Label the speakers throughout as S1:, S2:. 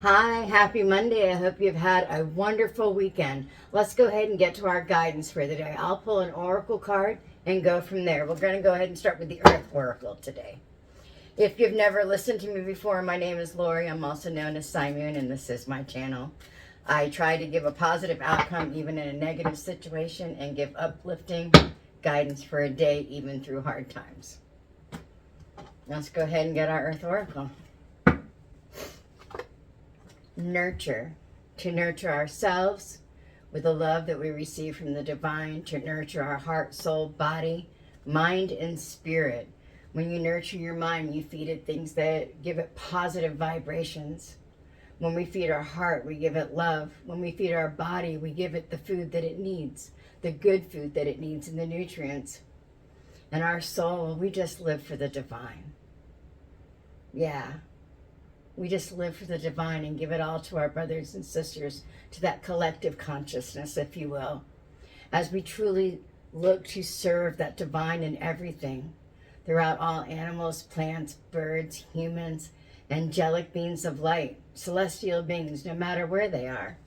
S1: Hi, happy Monday. I hope you've had a wonderful weekend. Let's go ahead and get to our guidance for the day. I'll pull an oracle card and go from there. We're going to go ahead and start with the Earth Oracle today. If you've never listened to me before, my name is Lori. I'm also known as Simon, and this is my channel. I try to give a positive outcome even in a negative situation and give uplifting guidance for a day even through hard times. Let's go ahead and get our Earth Oracle. Nurture, to nurture ourselves with the love that we receive from the divine, to nurture our heart, soul, body, mind, and spirit. When you nurture your mind, you feed it things that give it positive vibrations. When we feed our heart, we give it love. When we feed our body, we give it the food that it needs, the good food that it needs and the nutrients. And our soul, we just live for the divine. Yeah. We just live for the divine and give it all to our brothers and sisters, to that collective consciousness, if you will, as we truly look to serve that divine in everything, throughout all animals, plants, birds, humans, angelic beings of light, celestial beings, no matter where they are.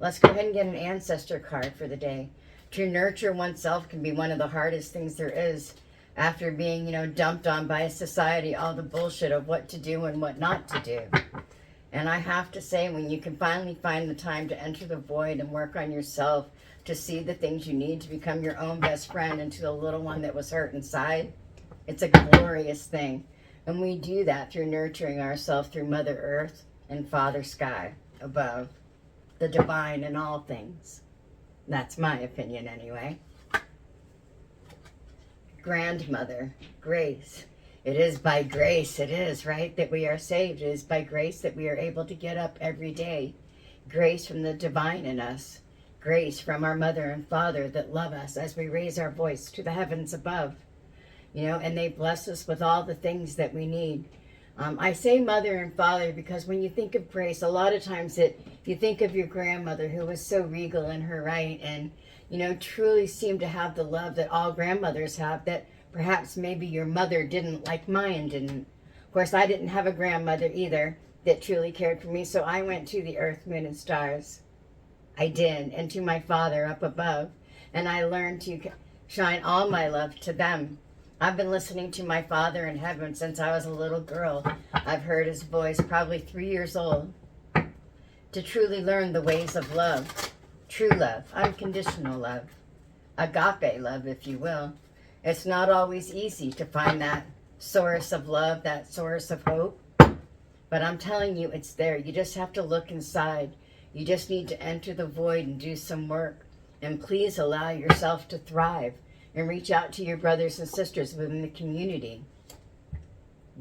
S1: Let's go ahead and get an ancestor card for the day. To nurture oneself can be one of the hardest things there is. After being, dumped on by society, all the bullshit of what to do and what not to do. And I have to say, when you can finally find the time to enter the void and work on yourself, to see the things you need to become your own best friend and to the little one that was hurt inside, it's a glorious thing. And we do that through nurturing ourselves through Mother Earth and Father Sky above, the divine in all things. That's my opinion anyway. Grandmother, grace. It is by grace, it is, right, that we are saved. It is by grace that we are able to get up every day. Grace from the divine in us. Grace from our mother and father that love us as we raise our voice to the heavens above. And they bless us with all the things that we need. I say mother and father because when you think of grace, a lot of times you think of your grandmother who was so regal in her right and truly seemed to have the love that all grandmothers have that perhaps maybe your mother didn't, like mine didn't. Of course, I didn't have a grandmother either that truly cared for me, so I went to the earth, moon, and stars. I did, and to my father up above, and I learned to shine all my love to them. I've been listening to my father in heaven since I was a little girl. I've heard his voice, probably 3 years old, to truly learn the ways of love. True love, unconditional love, agape love, if you will. It's not always easy to find that source of love, that source of hope. But I'm telling you, it's there. You just have to look inside. You just need to enter the void and do some work. And please allow yourself to thrive and reach out to your brothers and sisters within the community.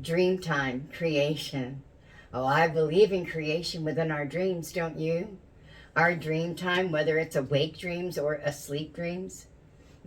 S1: Dream time, creation. Oh, I believe in creation within our dreams, don't you? Our dream time, whether it's awake dreams or asleep dreams.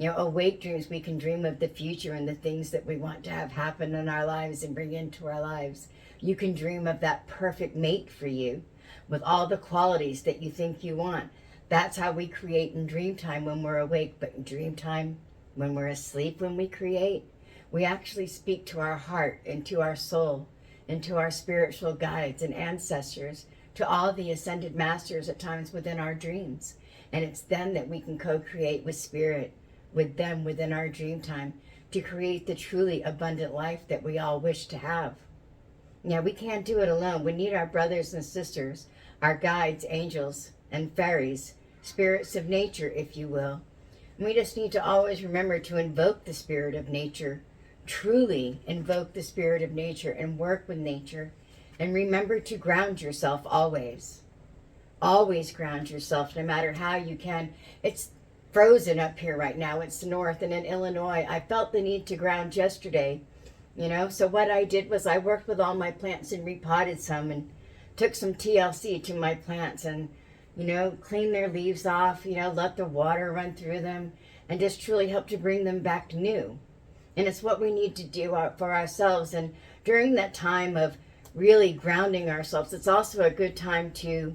S1: Awake dreams, we can dream of the future and the things that we want to have happen in our lives and bring into our lives. You can dream of that perfect mate for you with all the qualities that you think you want. That's how we create in dream time when we're awake. But in dream time, when we're asleep, when we create, we actually speak to our heart and to our soul and to our spiritual guides and ancestors, to all the ascended masters at times within our dreams. And it's then that we can co-create with spirit, with them within our dream time, to create the truly abundant life that we all wish to have. We can't do it alone. We need our brothers and sisters, our guides, angels, and fairies, spirits of nature, if you will. And we just need to always remember to invoke the spirit of nature, truly invoke the spirit of nature and work with nature. And remember to ground yourself always. Always ground yourself, no matter how you can. It's frozen up here right now. It's north, and in Illinois, I felt the need to ground yesterday. So what I did was I worked with all my plants and repotted some and took some TLC to my plants and, cleaned their leaves off, let the water run through them and just truly help to bring them back new. And it's what we need to do for ourselves. And during that time of really grounding ourselves, it's also a good time to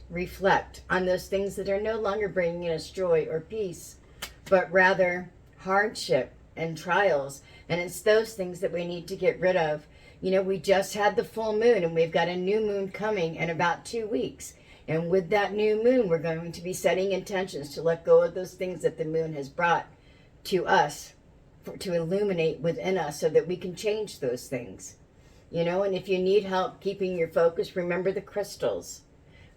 S1: reflect on those things that are no longer bringing us joy or peace, but rather hardship and trials. And it's those things that we need to get rid of. You know, we just had the full moon, and we've got a new moon coming in about 2 weeks. And with that new moon, we're going to be setting intentions to let go of those things that the moon has brought to us, to illuminate within us so that we can change those things. You know, and if you need help keeping your focus, remember the crystals.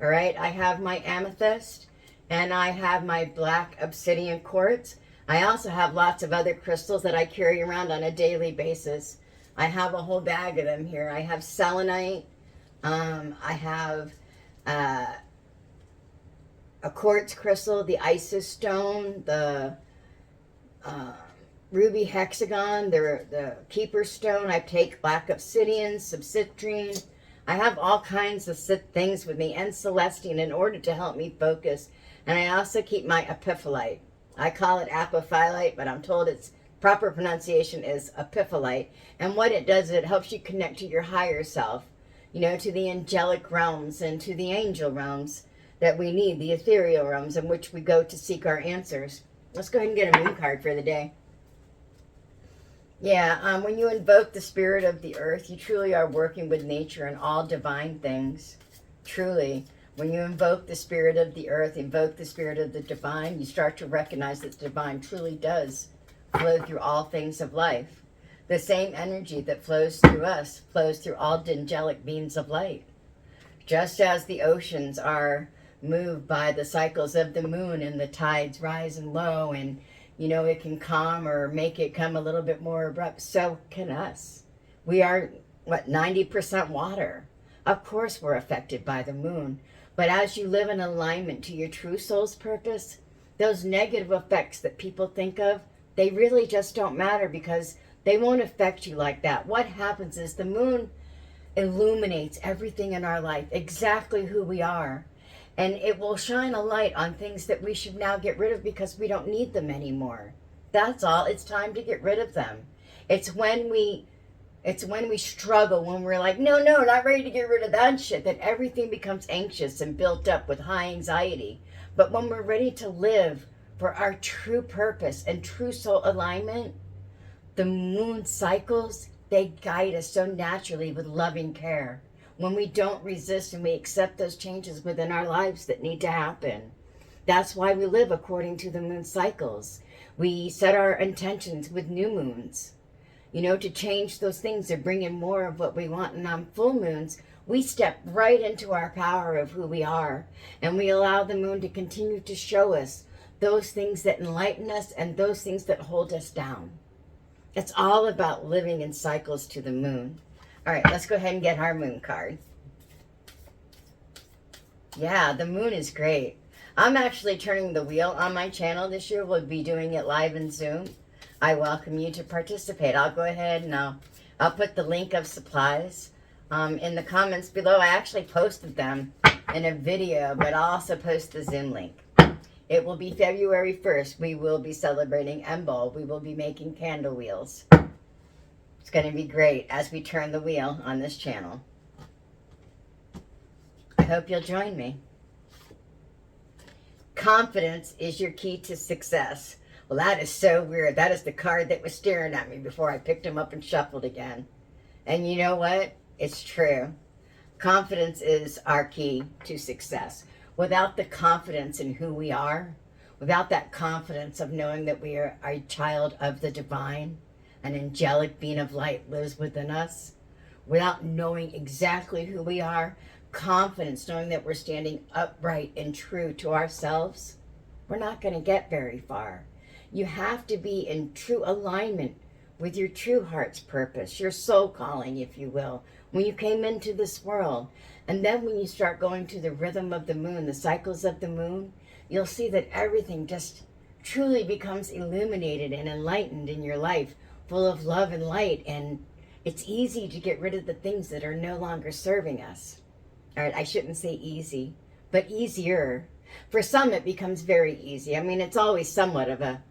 S1: All right, I have my amethyst and I have my black obsidian quartz. I also have lots of other crystals that I carry around on a daily basis. I have a whole bag of them here. I have selenite. I have a quartz crystal, the Isis stone, the ruby hexagon, the keeper stone. I take black obsidian, some citrine. I have all kinds of things with me, and celestine, in order to help me focus. And I also keep my epiphyllite. I call it apophyllite, but I'm told its proper pronunciation is epiphyllite. And what it does is it helps you connect to your higher self, you know, to the angelic realms and to the angel realms that we need, the ethereal realms in which we go to seek our answers. Let's go ahead and get a moon card for the day. Yeah, when you invoke the spirit of the earth, you truly are working with nature and all divine things. Truly. When you invoke the spirit of the earth, invoke the spirit of the divine, you start to recognize that the divine truly does flow through all things of life. The same energy that flows through us flows through all angelic beings of light. Just as the oceans are moved by the cycles of the moon and the tides rise and low, and you know, it can calm or make it come a little bit more abrupt, so can us. We are, 90% water. Of course we're affected by the moon. But as you live in alignment to your true soul's purpose, those negative effects that people think of, they really just don't matter, because they won't affect you like that. What happens is the moon illuminates everything in our life, exactly who we are. And it will shine a light on things that we should now get rid of because we don't need them anymore. That's all. It's time to get rid of them. It's when we struggle, when we're like, no, not ready to get rid of that shit, that everything becomes anxious and built up with high anxiety. But when we're ready to live for our true purpose and true soul alignment, the moon cycles, they guide us so naturally with loving care. When we don't resist and we accept those changes within our lives that need to happen. That's why we live according to the moon cycles. We set our intentions with new moons, you know, to change those things, to bring in more of what we want. And on full moons, we step right into our power of who we are. And we allow the moon to continue to show us those things that enlighten us and those things that hold us down. It's all about living in cycles to the moon. All right, let's go ahead and get our moon card. Yeah, the moon is great. I'm actually turning the wheel on my channel this year. We'll be doing it live in Zoom. I welcome you to participate. I'll go ahead and I'll put the link of supplies in the comments below. I actually posted them in a video, but I'll also post the Zoom link. It will be February 1st. We will be celebrating Embol. We will be making candle wheels. It's going to be great as we turn the wheel on this channel. I hope you'll join me. Confidence is your key to success. Well, that is so weird. That is the card that was staring at me before I picked him up and shuffled again. And you know what? It's true. Confidence is our key to success. Without the confidence in who we are, without that confidence of knowing that we are a child of the divine, an angelic being of light lives within us, without knowing exactly who we are, confidence, knowing that we're standing upright and true to ourselves, we're not going to get very far. You have to be in true alignment with your true heart's purpose, your soul calling, if you will, when you came into this world. And then when you start going to the rhythm of the moon, the cycles of the moon, you'll see that everything just truly becomes illuminated and enlightened in your life, full of love and light. And it's easy to get rid of the things that are no longer serving us. All right, I shouldn't say easy, but easier. For some, it becomes very easy. I mean, it's always somewhat of a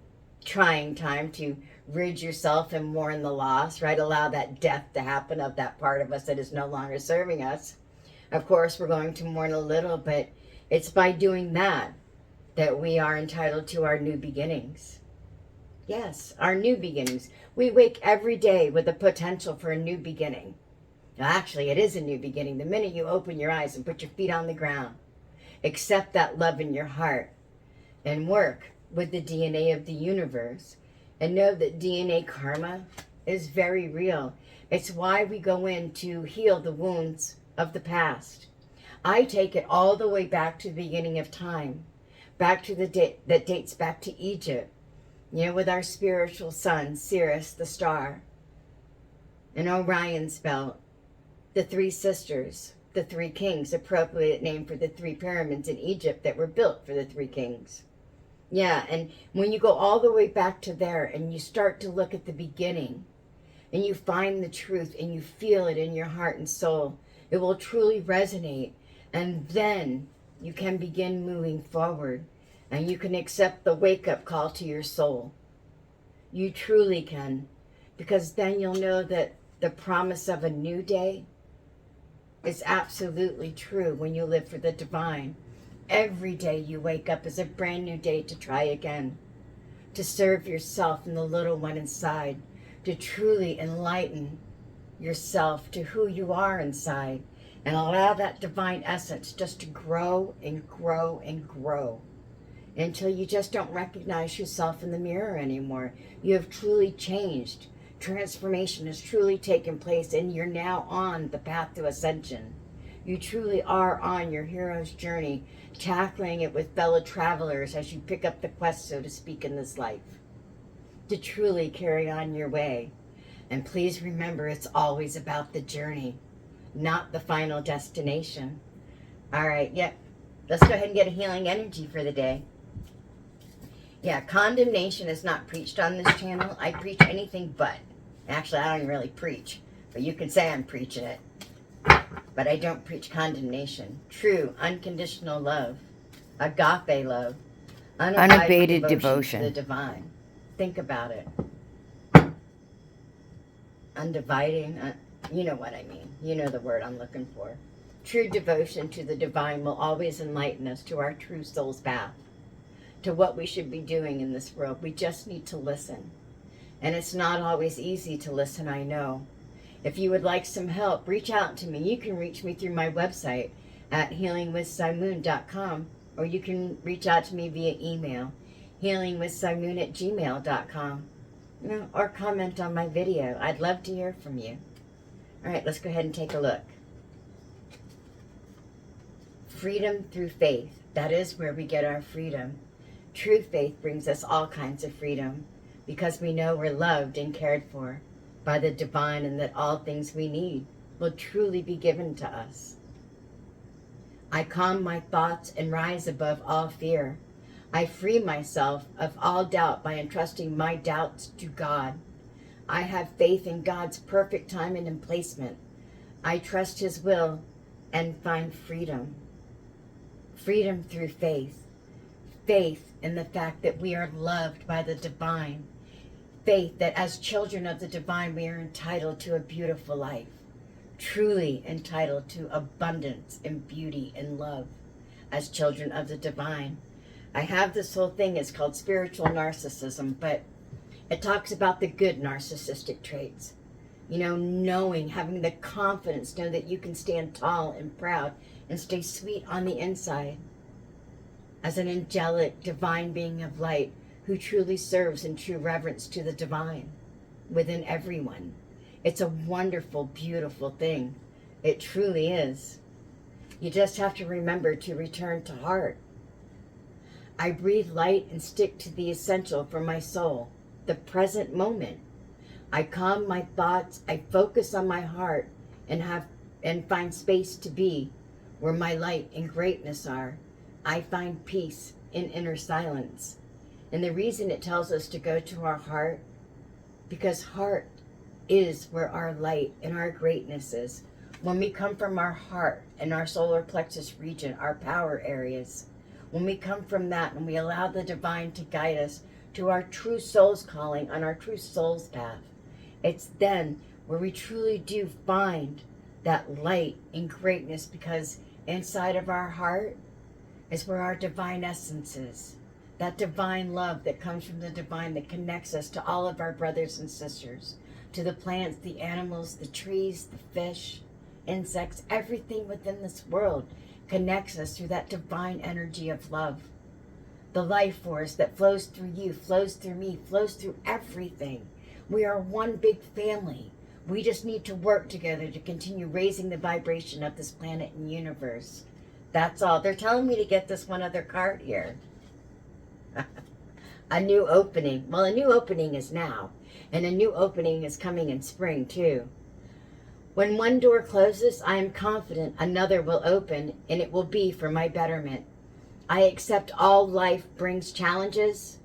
S1: trying time to rid yourself and mourn the loss, right? Allow that death to happen of that part of us that is no longer serving us. Of course, we're going to mourn a little, but it's by doing that that we are entitled to our new beginnings. Yes, our new beginnings. We wake every day with the potential for a new beginning. Actually, it is a new beginning. The minute you open your eyes and put your feet on the ground, accept that love in your heart, and work with the DNA of the universe, and know that DNA karma is very real. It's why we go in to heal the wounds of the past. I take it all the way back to the beginning of time, back to the date that dates back to Egypt, with our spiritual sun, Sirius, the star, and Orion's belt, the three sisters, the three kings, appropriate name for the three pyramids in Egypt that were built for the three kings. Yeah, and when you go all the way back to there and you start to look at the beginning and you find the truth and you feel it in your heart and soul, it will truly resonate. And then you can begin moving forward and you can accept the wake-up call to your soul. You truly can, because then you'll know that the promise of a new day is absolutely true when you live for the divine. Every day you wake up is a brand new day to try again, to serve yourself and the little one inside, to truly enlighten yourself to who you are inside, and allow that divine essence just to grow and grow and grow until you just don't recognize yourself in the mirror anymore. You have truly changed. Transformation has truly taken place, and you're now on the path to ascension. You truly are on your hero's journey, tackling it with fellow travelers as you pick up the quest, so to speak, in this life, to truly carry on your way. And please remember, it's always about the journey, not the final destination. All right, yep. Let's go ahead and get a healing energy for the day. Yeah, condemnation is not preached on this channel. I preach anything but. Actually, I don't even really preach, but you can say I'm preaching it. But I don't preach condemnation. True, unconditional love, agape love, unabated devotion to the divine. Think about it. Undividing, you know what I mean. You know the word I'm looking for. True devotion to the divine will always enlighten us to our true soul's path, to what we should be doing in this world. We just need to listen. And it's not always easy to listen, I know. If you would like some help, reach out to me. You can reach me through my website at healingwithsimoon.com, or you can reach out to me via email, healingwithsimoon@gmail.com, or comment on my video. I'd love to hear from you. All right, let's go ahead and take a look. Freedom through faith. That is where we get our freedom. True faith brings us all kinds of freedom, because we know we're loved and cared for by the divine, and that all things we need will truly be given to us. I calm my thoughts and rise above all fear. I free myself of all doubt by entrusting my doubts to God. I have faith in God's perfect timing and placement. I trust His will and find freedom. Freedom through faith. Faith in the fact that we are loved by the divine. Faith that as children of the divine, we are entitled to a beautiful life, truly entitled to abundance and beauty and love as children of the divine. I have this whole thing, it's called spiritual narcissism, but it talks about the good narcissistic traits. Knowing, having the confidence, know that you can stand tall and proud and stay sweet on the inside as an angelic, divine being of light, who truly serves in true reverence to the divine within everyone. It's a wonderful, beautiful thing. It truly is. You just have to remember to return to heart. I breathe light and stick to the essential for my soul, the present moment. I calm my thoughts, I focus on my heart, and find space to be where my light and greatness are. I find peace in inner silence. And the reason it tells us to go to our heart, because heart is where our light and our greatness is. When we come from our heart and our solar plexus region, our power areas, when we come from that and we allow the divine to guide us to our true soul's calling on our true soul's path, it's then where we truly do find that light and greatness, because inside of our heart is where our divine essence is. That divine love that comes from the divine, that connects us to all of our brothers and sisters, to the plants, the animals, the trees, the fish, insects, everything within this world connects us through that divine energy of love. The life force that flows through you, flows through me, flows through everything. We are one big family. We just need to work together to continue raising the vibration of this planet and universe. That's all. They're telling me to get this one other card here. A new opening. Well, a new opening is now. And a new opening is coming in spring, too. When one door closes, I am confident another will open, and it will be for my betterment. I accept all life brings challenges.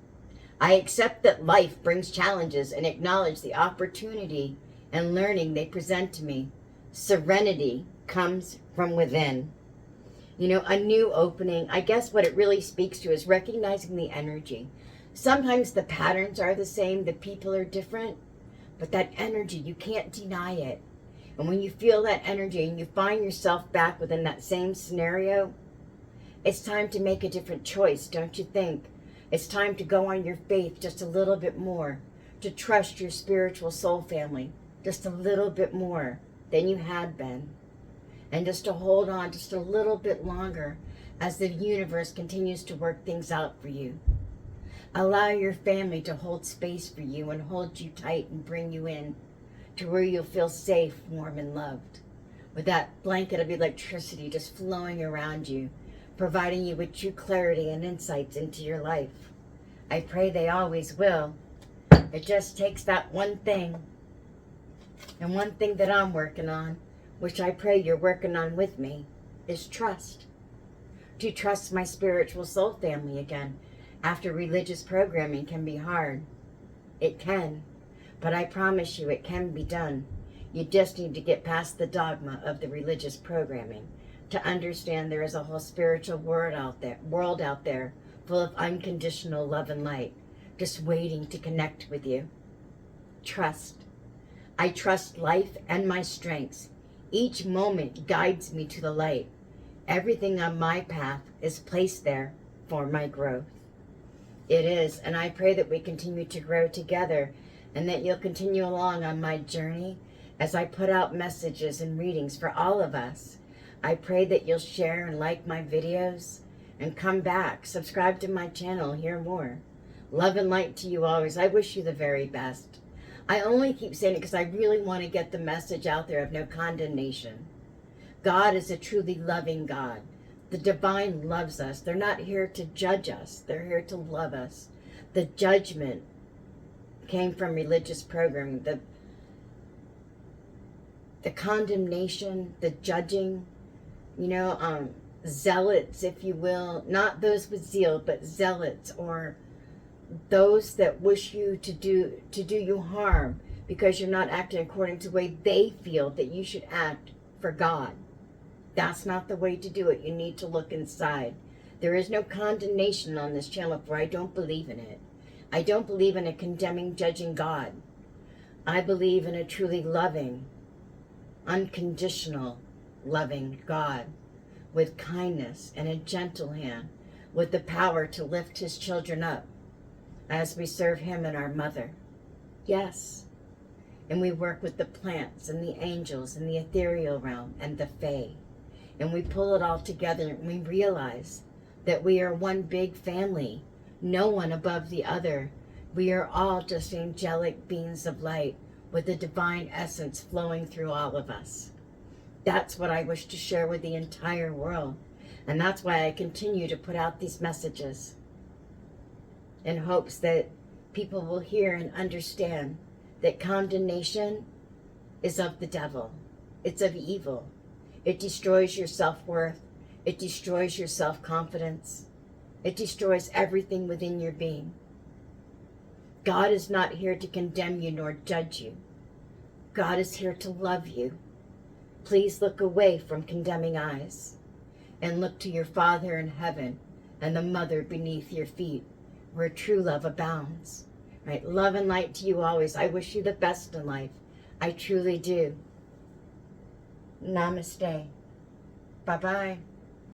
S1: I accept that life brings challenges and acknowledge the opportunity and learning they present to me. Serenity comes from within. You know, a new opening, I guess what it really speaks to is recognizing the energy. Sometimes the patterns are the same, the people are different, but that energy, you can't deny it. And when you feel that energy and you find yourself back within that same scenario, it's time to make a different choice, don't you think? It's time to go on your faith just a little bit more, to trust your spiritual soul family just a little bit more than you had been, and just to hold on just a little bit longer as the universe continues to work things out for you. Allow your family to hold space for you and hold you tight and bring you in to where you'll feel safe, warm, and loved, with that blanket of electricity just flowing around you, providing you with true clarity and insights into your life. I pray they always will. It just takes that one thing, and one thing that I'm working on, which I pray you're working on with me, is trust. To trust my spiritual soul family again after religious programming can be hard. It can, but I promise you it can be done. You just need to get past the dogma of the religious programming to understand there is a whole spiritual world out there full of unconditional love and light, just waiting to connect with you. Trust. I trust life and my strengths. Each moment guides me to the light. Everything on my path is placed there for my growth. It is, and I pray that we continue to grow together and that you'll continue along on my journey as I put out messages and readings for all of us. I pray that you'll share and like my videos and come back, subscribe to my channel, hear more. Love and light to you always. I wish you the very best. I only keep saying it because I really want to get the message out there of no condemnation. God is a truly loving God. The divine loves us. They're not here to judge us. They're here to love us. The judgment came from religious programming. The condemnation, the judging, zealots, if you will, not those with zeal, but zealots, or those that wish you to do you harm because you're not acting according to the way they feel that you should act for God. That's not the way to do it. You need to look inside. There is no condemnation on this channel, for I don't believe in it. I don't believe in a condemning, judging God. I believe in a truly loving, unconditional, loving God with kindness and a gentle hand, with the power to lift his children up as we serve him and our mother. Yes. And we work with the plants and the angels and the ethereal realm and the fae. And we pull it all together and we realize that we are one big family, no one above the other. We are all just angelic beings of light with the divine essence flowing through all of us. That's what I wish to share with the entire world. And that's why I continue to put out these messages in hopes that people will hear and understand that condemnation is of the devil. It's of evil. It destroys your self-worth. It destroys your self-confidence. It destroys everything within your being. God is not here to condemn you nor judge you. God is here to love you. Please look away from condemning eyes and look to your Father in heaven and the Mother beneath your feet, where true love abounds. Right? Love and light to you always. I wish you the best in life. I truly do. Namaste. Bye-bye.